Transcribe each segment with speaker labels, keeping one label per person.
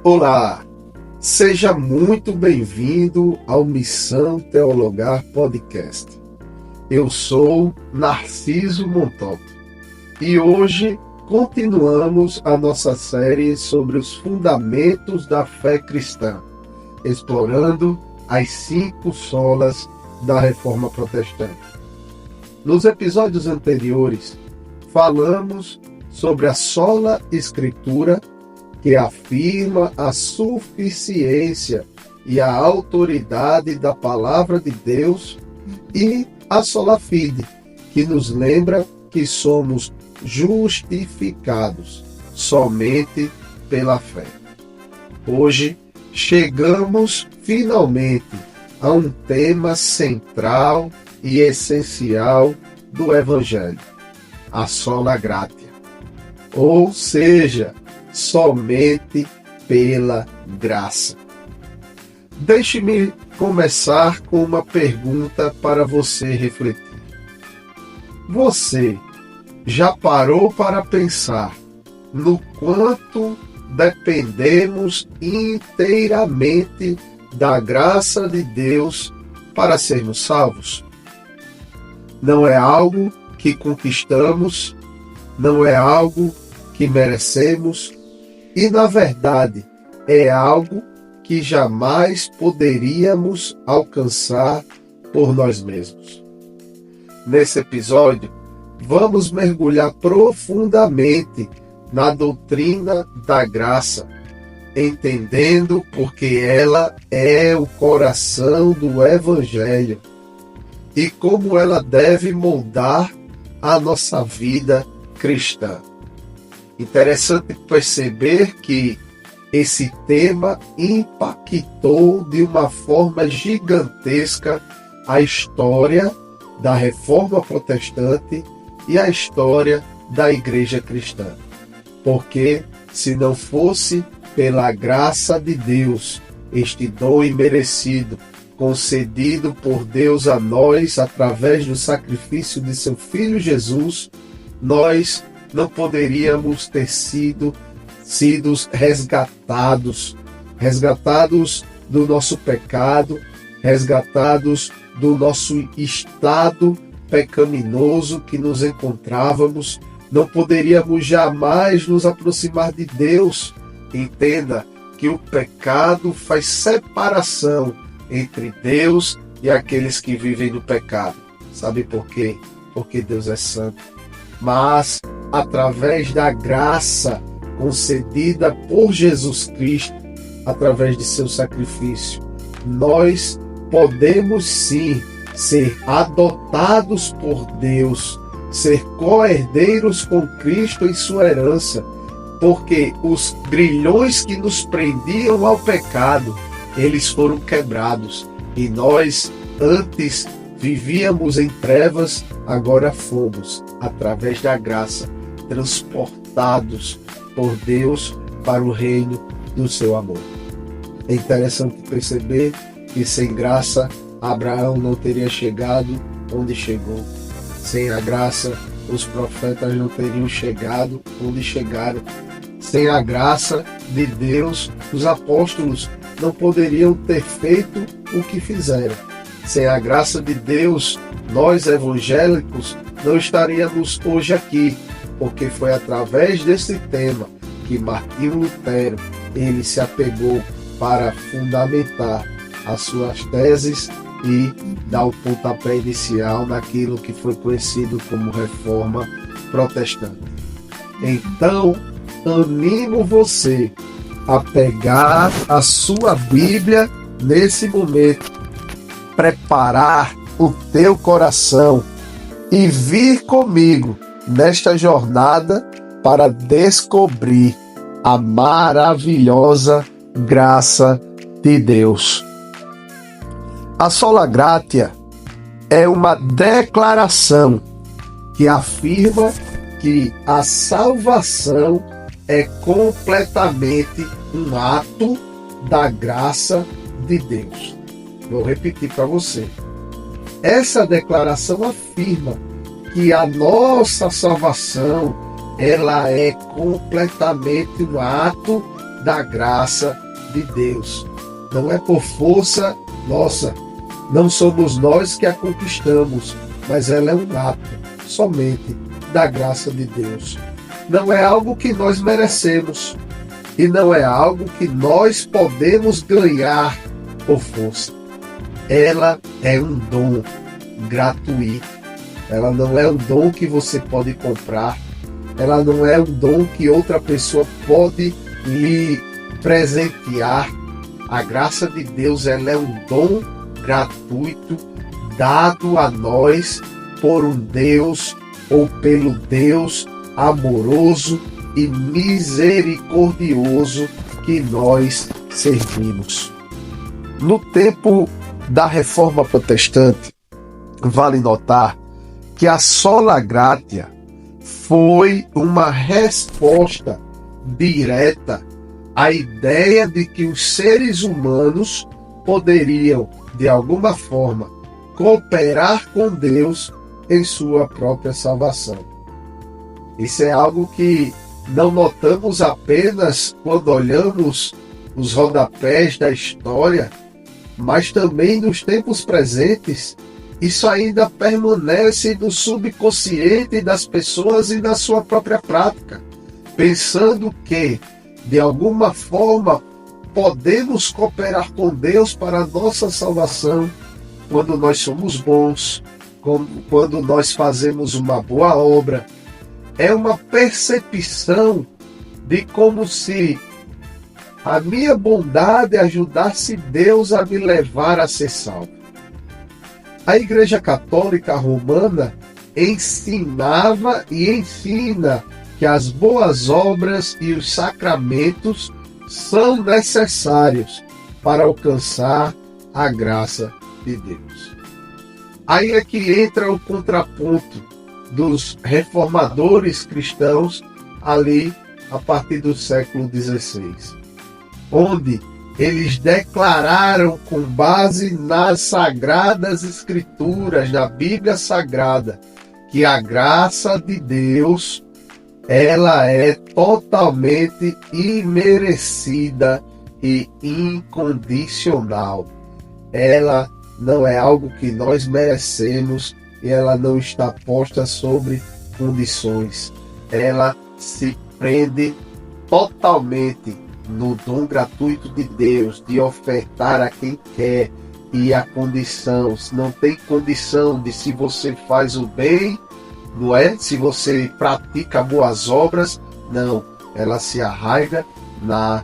Speaker 1: Olá, seja muito bem-vindo ao Missão Teologar Podcast. Eu sou Narciso Montoto e hoje continuamos a nossa série sobre os fundamentos da fé cristã, explorando as 5 solas da Reforma Protestante. Nos episódios anteriores, falamos sobre a sola Escritura, que afirma a suficiência e a autoridade da Palavra de Deus, e a sola fide, que nos lembra que somos justificados somente pela fé. Hoje chegamos finalmente a um tema central e essencial do Evangelho, a sola gratia, ou seja, somente pela graça. Deixe-me começar com uma pergunta para você refletir. Você já parou para pensar no quanto dependemos inteiramente da graça de Deus para sermos salvos? Não é algo que conquistamos, não é algo que merecemos, e, na verdade, é algo que jamais poderíamos alcançar por nós mesmos. Nesse episódio, vamos mergulhar profundamente na doutrina da graça, entendendo porque ela é o coração do Evangelho e como ela deve moldar a nossa vida cristã. Interessante perceber que esse tema impactou de uma forma gigantesca a história da Reforma Protestante e a história da Igreja Cristã. Porque, se não fosse pela graça de Deus, este dom imerecido, concedido por Deus a nós através do sacrifício de seu Filho Jesus, nós não poderíamos ter sido resgatados do nosso pecado, resgatados do nosso estado pecaminoso que nos encontrávamos, não poderíamos jamais nos aproximar de Deus. Entenda que o pecado faz separação entre Deus e aqueles que vivem no pecado. Sabe por quê? Porque Deus é santo. Mas, através da graça concedida por Jesus Cristo, através de seu sacrifício, nós podemos sim ser adotados por Deus, ser co-herdeiros com Cristo em sua herança, porque os grilhões que nos prendiam ao pecado, eles foram quebrados, e nós antes vivíamos em trevas, agora fomos, através da graça, transportados por Deus para o reino do seu amor. É interessante perceber que sem graça, Abraão não teria chegado onde chegou. Sem a graça, os profetas não teriam chegado onde chegaram. Sem a graça de Deus, os apóstolos não poderiam ter feito o que fizeram. Sem a graça de Deus, nós evangélicos não estaríamos hoje aqui, porque foi através desse tema que Martinho Lutero ele se apegou para fundamentar as suas teses e dar o pontapé inicial naquilo que foi conhecido como Reforma Protestante. Então, animo você a pegar a sua Bíblia nesse momento, preparar o teu coração e vir comigo nesta jornada para descobrir a maravilhosa graça de Deus. A sola gratia é uma declaração que afirma que a salvação é completamente um ato da graça de Deus. Vou repetir para você. Essa declaração afirma que a nossa salvação ela é completamente um ato da graça de Deus. Não é por força nossa, não somos nós que a conquistamos, mas ela é um ato somente da graça de Deus. Não é algo que nós merecemos e não é algo que nós podemos ganhar por força. Ela é um dom gratuito. Ela não é um dom que você pode comprar. Ela não é um dom que outra pessoa pode lhe presentear. A graça de Deus, ela é um dom gratuito dado a nós por um Deus ou pelo Deus amoroso e misericordioso que nós servimos. No tempo da Reforma Protestante, vale notar que a sola gratia foi uma resposta direta à ideia de que os seres humanos poderiam, de alguma forma, cooperar com Deus em sua própria salvação. Isso é algo que não notamos apenas quando olhamos os rodapés da história, mas também nos tempos presentes. Isso ainda permanece no subconsciente das pessoas e na sua própria prática, pensando que, de alguma forma, podemos cooperar com Deus para a nossa salvação quando nós somos bons, quando nós fazemos uma boa obra. É uma percepção de como se a minha bondade ajudasse Deus a me levar a ser salvo. A Igreja Católica Romana ensinava e ensina que as boas obras e os sacramentos são necessários para alcançar a graça de Deus. Aí é que entra o contraponto dos reformadores cristãos ali a partir do século XVI, onde eles declararam com base nas Sagradas Escrituras, na Bíblia Sagrada, que a graça de Deus, ela é totalmente imerecida e incondicional. Ela não é algo que nós merecemos e ela não está posta sobre condições. Ela se prende totalmente no dom gratuito de Deus, de ofertar a quem quer, e a condição, não tem condição de se você faz o bem, não é? Se você pratica boas obras, não. Ela se arraiga nas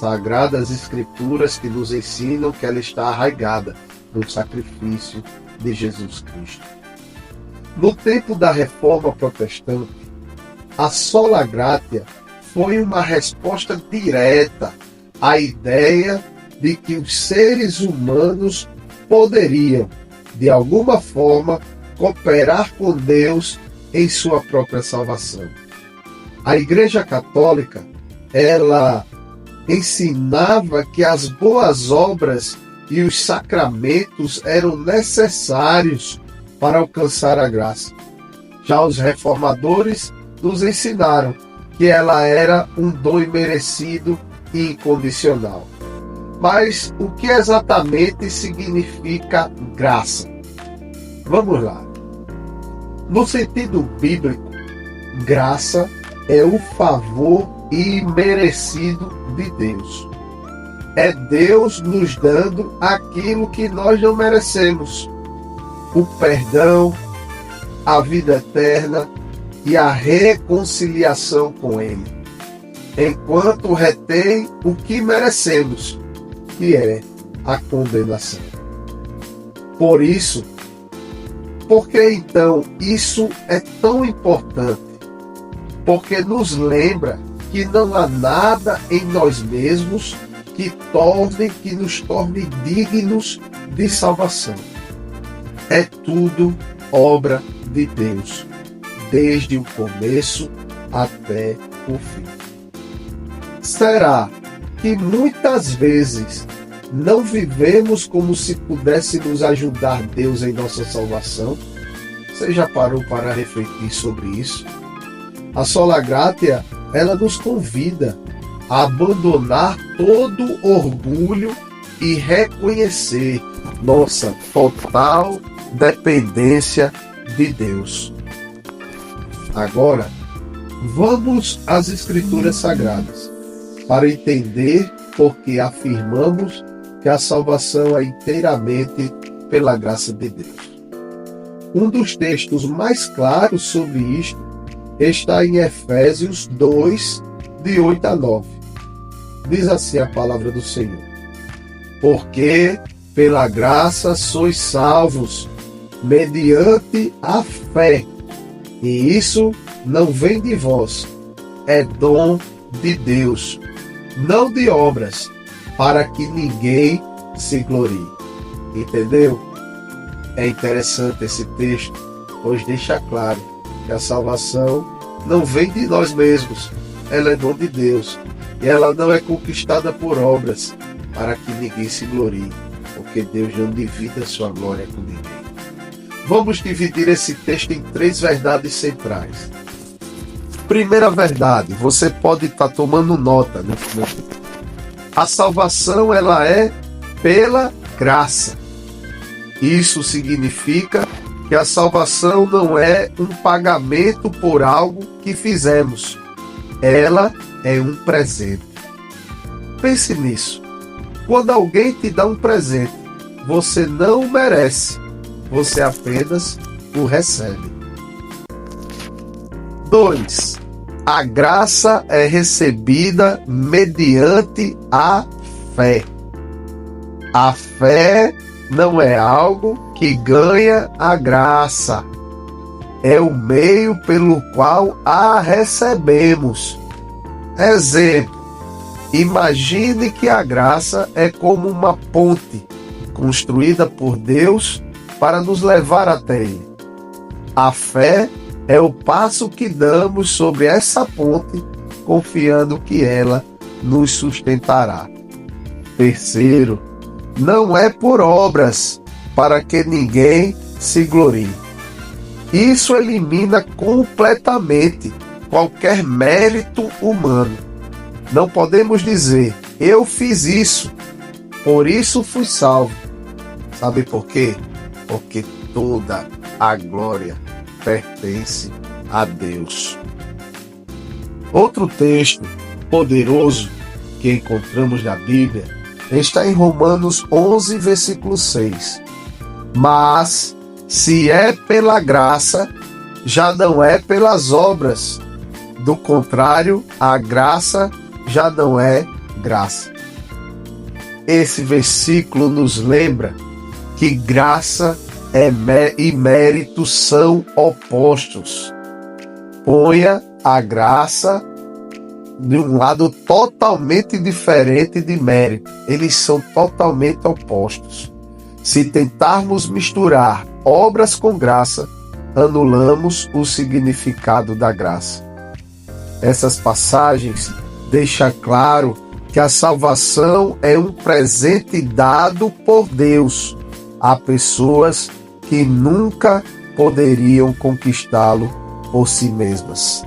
Speaker 1: Sagradas Escrituras que nos ensinam que ela está arraigada no sacrifício de Jesus Cristo. No tempo da Reforma Protestante, a sola gratia foi uma resposta direta à ideia de que os seres humanos poderiam, de alguma forma, cooperar com Deus em sua própria salvação. A Igreja Católica, ela ensinava que as boas obras e os sacramentos eram necessários para alcançar a graça. Já os reformadores nos ensinaram que ela era um dom imerecido e incondicional. Mas o que exatamente significa graça? Vamos lá. No sentido bíblico, graça é o favor imerecido de Deus. É Deus nos dando aquilo que nós não merecemos: o perdão, a vida eterna e a reconciliação com Ele, enquanto retém o que merecemos, que é a condenação. Por que então isso é tão importante? Porque nos lembra que não há nada em nós mesmos que nos torne dignos de salvação. É tudo obra de Deus, desde o começo até o fim. Será que muitas vezes não vivemos como se pudéssemos ajudar Deus em nossa salvação? Você já parou para refletir sobre isso? A sola gratia, ela nos convida abandonar todo orgulho e reconhecer nossa total dependência de Deus. Agora, vamos às Escrituras Sagradas para entender por que afirmamos que a salvação é inteiramente pela graça de Deus. Um dos textos mais claros sobre isto está em Efésios 2, de 8 a 9. Diz assim a palavra do Senhor: porque pela graça sois salvos, mediante a fé. E isso não vem de vós, é dom de Deus, não de obras, para que ninguém se glorie. Entendeu? É interessante esse texto, pois deixa claro que a salvação não vem de nós mesmos, ela é dom de Deus. E ela não é conquistada por obras, para que ninguém se glorie, porque Deus não divide a sua glória com ninguém. Vamos dividir esse texto em 3 verdades centrais. Primeira verdade, você pode estar tomando nota, né? A salvação, ela é pela graça. Isso significa que a salvação não é um pagamento por algo que fizemos. Ela é um presente. Pense nisso. Quando alguém te dá um presente, você não o merece, você apenas o recebe. 2. A graça é recebida mediante a fé. A fé não é algo que ganha a graça, é o meio pelo qual a recebemos. Exemplo: imagine que a graça é como uma ponte construída por Deus para nos levar até Ele. A fé é o passo que damos sobre essa ponte, confiando que ela nos sustentará. Terceiro, não é por obras, para que ninguém se glorie. Isso elimina completamente qualquer mérito humano. Não podemos dizer, eu fiz isso, por isso fui salvo. Sabe por quê? Porque toda a glória pertence a Deus. Outro texto poderoso que encontramos na Bíblia está em Romanos 11, versículo 6. Mas, se é pela graça, já não é pelas obras. Do contrário, a graça já não é graça. Esse versículo nos lembra que graça e mérito são opostos. Ponha a graça de um lado totalmente diferente de mérito. Eles são totalmente opostos. Se tentarmos misturar obras com graça, anulamos o significado da graça. Essas passagens deixam claro que a salvação é um presente dado por Deus a pessoas que nunca poderiam conquistá-lo por si mesmas.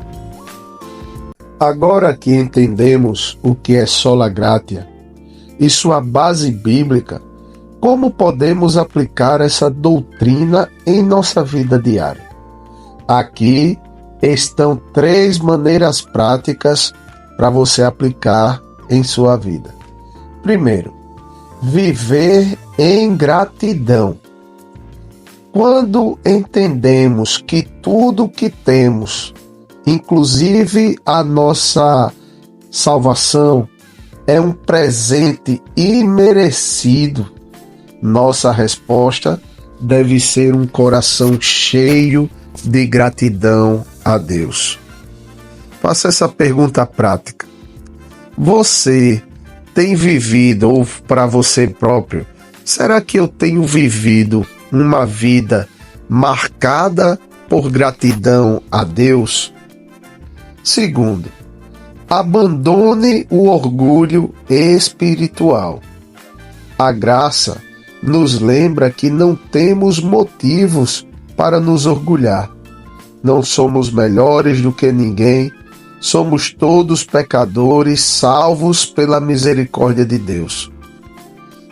Speaker 1: Agora que entendemos o que é sola gratia e sua base bíblica, como podemos aplicar essa doutrina em nossa vida diária? Aqui estão 3 maneiras práticas para você aplicar em sua vida. Primeiro, viver em gratidão. Quando entendemos que tudo que temos, inclusive a nossa salvação, é um presente imerecido, nossa resposta deve ser um coração cheio de gratidão a Deus. Faça essa pergunta prática. Você tem vivido, ou para você próprio, será que eu tenho vivido uma vida marcada por gratidão a Deus? Segundo, abandone o orgulho espiritual. A graça nos lembra que não temos motivos para nos orgulhar. Não somos melhores do que ninguém, somos todos pecadores salvos pela misericórdia de Deus.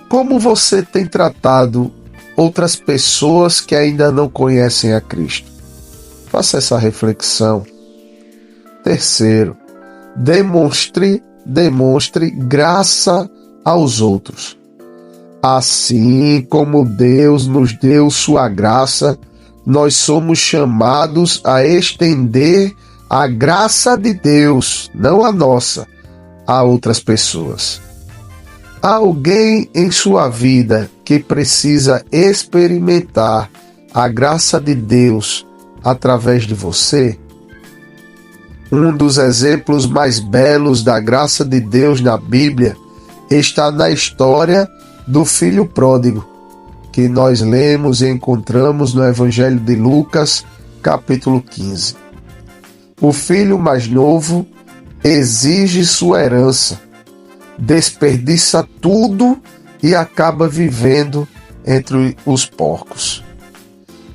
Speaker 1: Como você tem tratado outras pessoas que ainda não conhecem a Cristo? Faça essa reflexão. Terceiro, demonstre graça aos outros. Assim como Deus nos deu sua graça, nós somos chamados a estender a graça de Deus, não a nossa, a outras pessoas. Há alguém em sua vida que precisa experimentar a graça de Deus através de você? Um dos exemplos mais belos da graça de Deus na Bíblia está na história do filho pródigo, que nós lemos e encontramos no Evangelho de Lucas, capítulo 15. O filho mais novo exige sua herança, desperdiça tudo e acaba vivendo entre os porcos.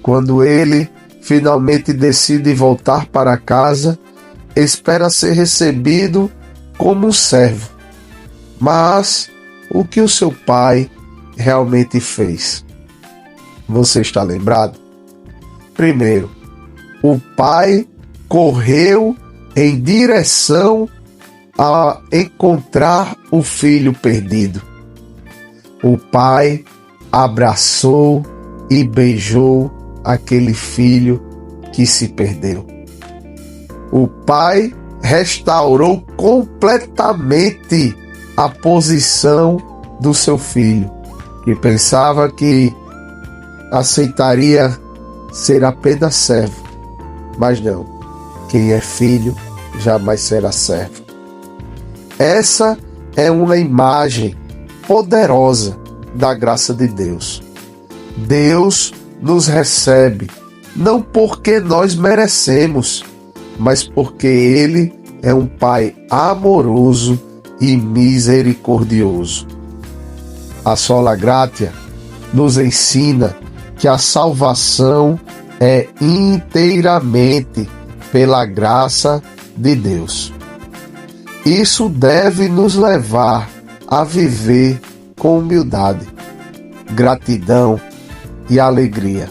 Speaker 1: Quando ele finalmente decide voltar para casa, espera ser recebido como um servo. Mas o que o seu pai realmente fez? Você está lembrado? Primeiro, o pai correu em direção a encontrar o filho perdido. O pai abraçou e beijou aquele filho que se perdeu. O pai restaurou completamente a posição do seu filho, que pensava que aceitaria ser apenas servo. Mas não, quem é filho jamais será servo. Essa é uma imagem poderosa da graça de Deus. Deus nos recebe, não porque nós merecemos, mas porque Ele é um Pai amoroso e misericordioso. A Sola Gratia nos ensina que a salvação é inteiramente pela graça de Deus. Isso deve nos levar a viver com humildade, gratidão e alegria,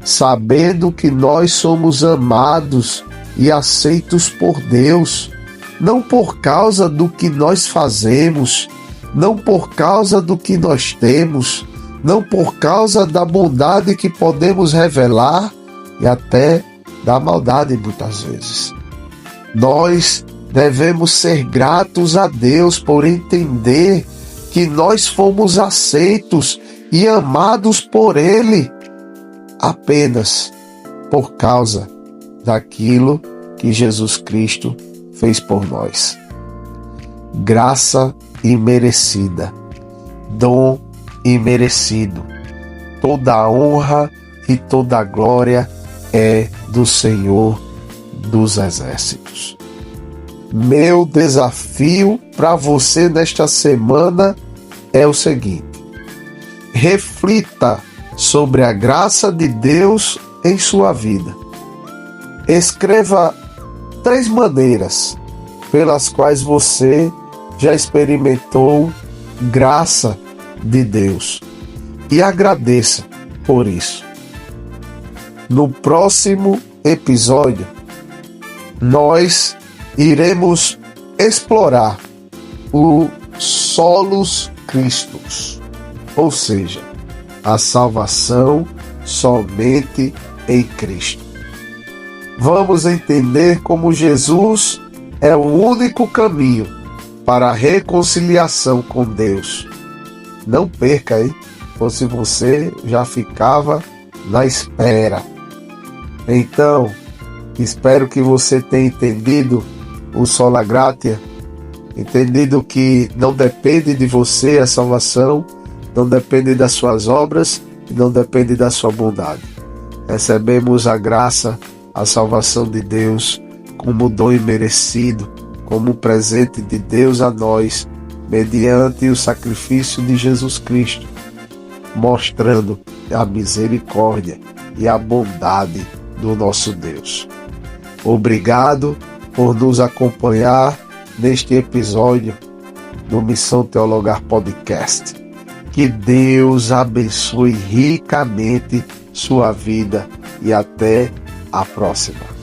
Speaker 1: sabendo que nós somos amados e aceitos por Deus, não por causa do que nós fazemos, não por causa do que nós temos, não por causa da bondade que podemos revelar e até da maldade muitas vezes. Nós devemos ser gratos a Deus por entender que nós fomos aceitos e amados por Ele apenas por causa daquilo que Jesus Cristo fez por nós. Graça imerecida, dom imerecido, toda a honra e toda a glória é do Senhor dos Exércitos. Meu desafio para você nesta semana é o seguinte: reflita sobre a graça de Deus em sua vida. Escreva 3 maneiras pelas quais você já experimentou graça de Deus e agradeça por isso. No próximo episódio, nós iremos explorar o Solus Christus, ou seja, a salvação somente em Cristo. Vamos entender como Jesus é o único caminho para a reconciliação com Deus. Não perca, hein? Ou se você já ficava na espera. Então, espero que você tenha entendido o Sola Gratia, entendido que não depende de você a salvação, não depende das suas obras e não depende da sua bondade. Recebemos a graça, a salvação de Deus como dom imerecido, como um presente de Deus a nós, mediante o sacrifício de Jesus Cristo, mostrando a misericórdia e a bondade do nosso Deus. Obrigado por nos acompanhar neste episódio do Missão Teologar Podcast. Que Deus abençoe ricamente sua vida e até a próxima.